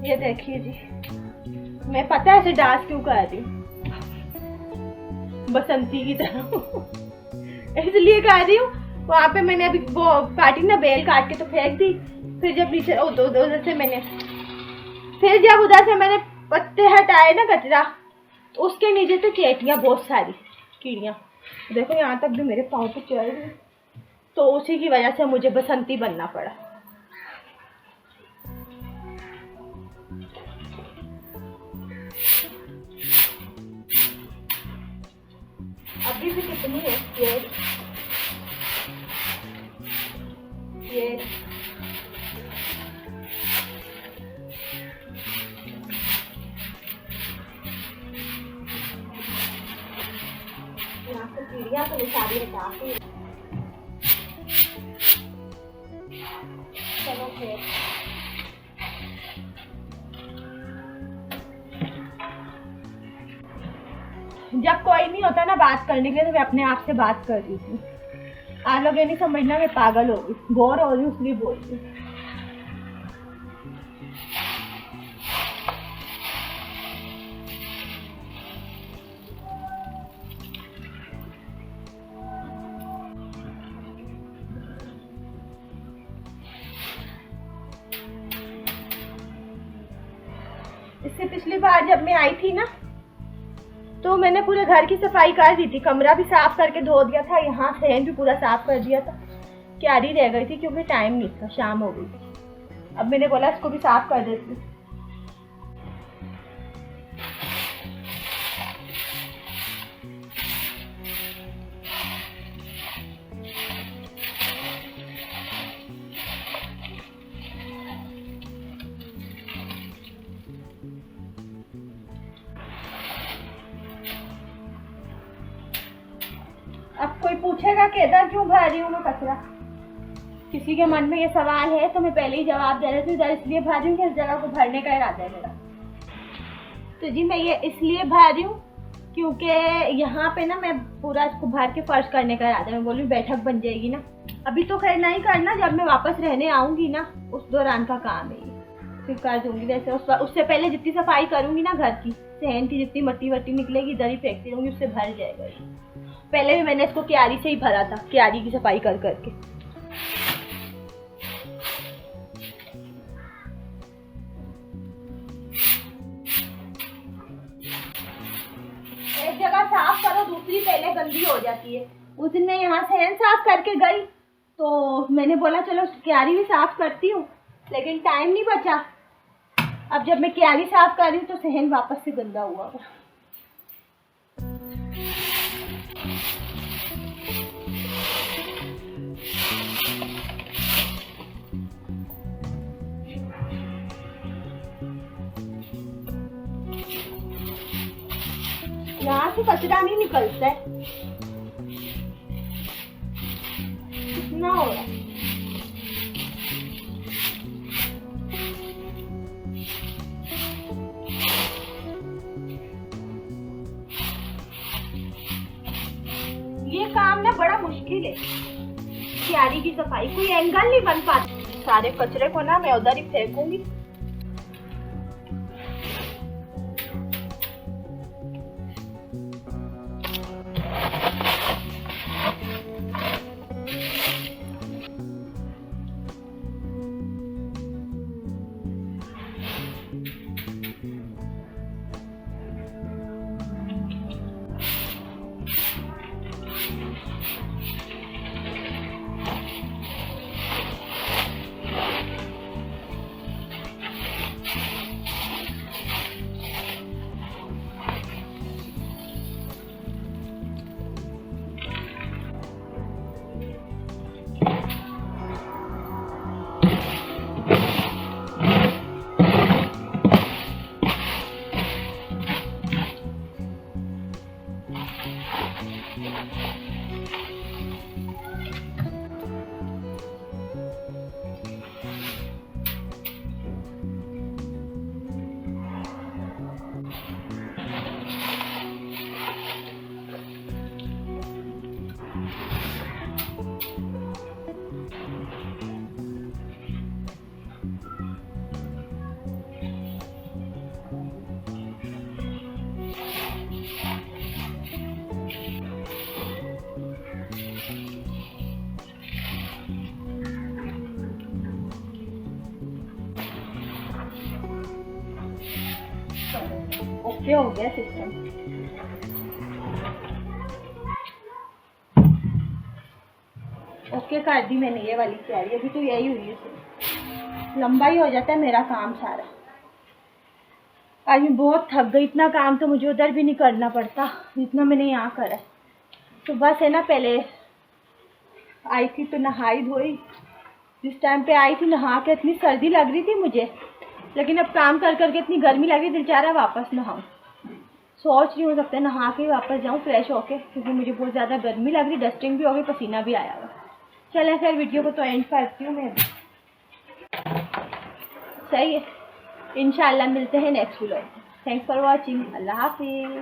ये देखिए जी, मैं पता है ऐसे डांस क्यों कर रही हूँ, बसंती की तरह इसलिए कर रही हूँ। वहाँ पे मैंने अभी वो काटी ना, बेल काट के तो फेंक दी। फिर जब नीचे उधर से मैंने पत्ते हटाए ना कचरा, तो उसके नीचे से चेटियाँ, बहुत सारी कीड़ियाँ, देखो यहाँ तक भी मेरे पाँव पे चढ़ गई। तो उसी की वजह से मुझे बसंती बनना पड़ा। अभी भी कितनी है ये यहाँ से कीड़ियाँ तो सारी हटा के, चलो फिर जब कोई नहीं होता ना बात करने के लिए, तो मैं अपने आप से बात कर रही थी। आप लोग ये नहीं समझना मैं पागल हो गई, बोर हो रही हूँ इसलिए बोल रही हूँ। इससे पिछली बार जब मैं आई थी ना, तो मैंने पूरे घर की सफाई कर दी थी, कमरा भी साफ करके धो दिया था, यहाँ सहन भी पूरा साफ कर दिया था। क्यारी रह गई थी क्योंकि टाइम नहीं था, शाम हो गई थी। अब मैंने बोला इसको भी साफ कर देती हूँ। अब कोई पूछेगा कि इधर क्यों भर रही हूँ मैं कचरा, किसी के मन में ये सवाल है तो मैं पहले ही जवाब दे रही थी। इधर इसलिए भर रही हूँ कि इस जगह को भरने का इरादा है मेरा। तो जी मैं ये इसलिए भर रही हूँ क्योंकि यहाँ पे ना मैं पूरा इसको भर के फर्श करने का इरादा है। मैं बोल रही बैठक बन जाएगी ना, अभी तो खैर नहीं करना, जब मैं वापस रहने आऊँगी ना उस दौरान का काम है ये, फिर कर दूँगी। वैसे उससे पहले जितनी सफाई करूँगी ना घर की, सहन की जितनी मट्टी वट्टी निकलेगी इधर ही फेंकती रहूँगी, उससे भर जाएगा ये। पहले भी मैंने इसको क्यारी से ही भरा था, क्यारी की सफाई कर करके। एक जगह साफ करो, दूसरी पहले गंदी हो जाती है। उस दिन मैं यहाँ सहन साफ करके गई तो मैंने बोला चलो क्यारी भी साफ करती हूँ, लेकिन टाइम नहीं बचा। अब जब मैं क्यारी साफ कर रही हूँ तो सहन वापस से गंदा हुआ। से कचरा नहीं निकलता है, कितना हो रहा है। ये काम ना बड़ा मुश्किल है, क्यारी की सफाई, कोई एंगल नहीं बन पाता। सारे कचरे को ना मैं उधर ही फेंकूंगी। ओके हो गया सिस्टम। ओके कर दी मैंने ये वाली तैयारी, अभी तो यही हुई है, लंबा ही हो जाता है मेरा काम सारा। आज मैं बहुत थक गई, इतना काम तो मुझे उधर भी नहीं करना पड़ता जितना मैंने यहाँ करा। तो बस है ना, पहले आई थी तो नहाई धोई, जिस टाइम पे आई थी नहा के इतनी सर्दी लग रही थी मुझे, लेकिन अब काम कर करके इतनी गर्मी लग रही, दिल चाह रहा है वापस नहाऊं। सोच रही हो सकता है नहा के वापस जाऊं फ्रेश होके, क्योंकि मुझे बहुत ज़्यादा गर्मी लग रही, डस्टिंग भी हो गई, पसीना भी आया हुआ। चलें फिर वीडियो को तो एंड करती हूँ मैं। सही है, इंशाल्लाह मिलते हैं next vlog. Thanks for watching, अल्लाह हाफिज़।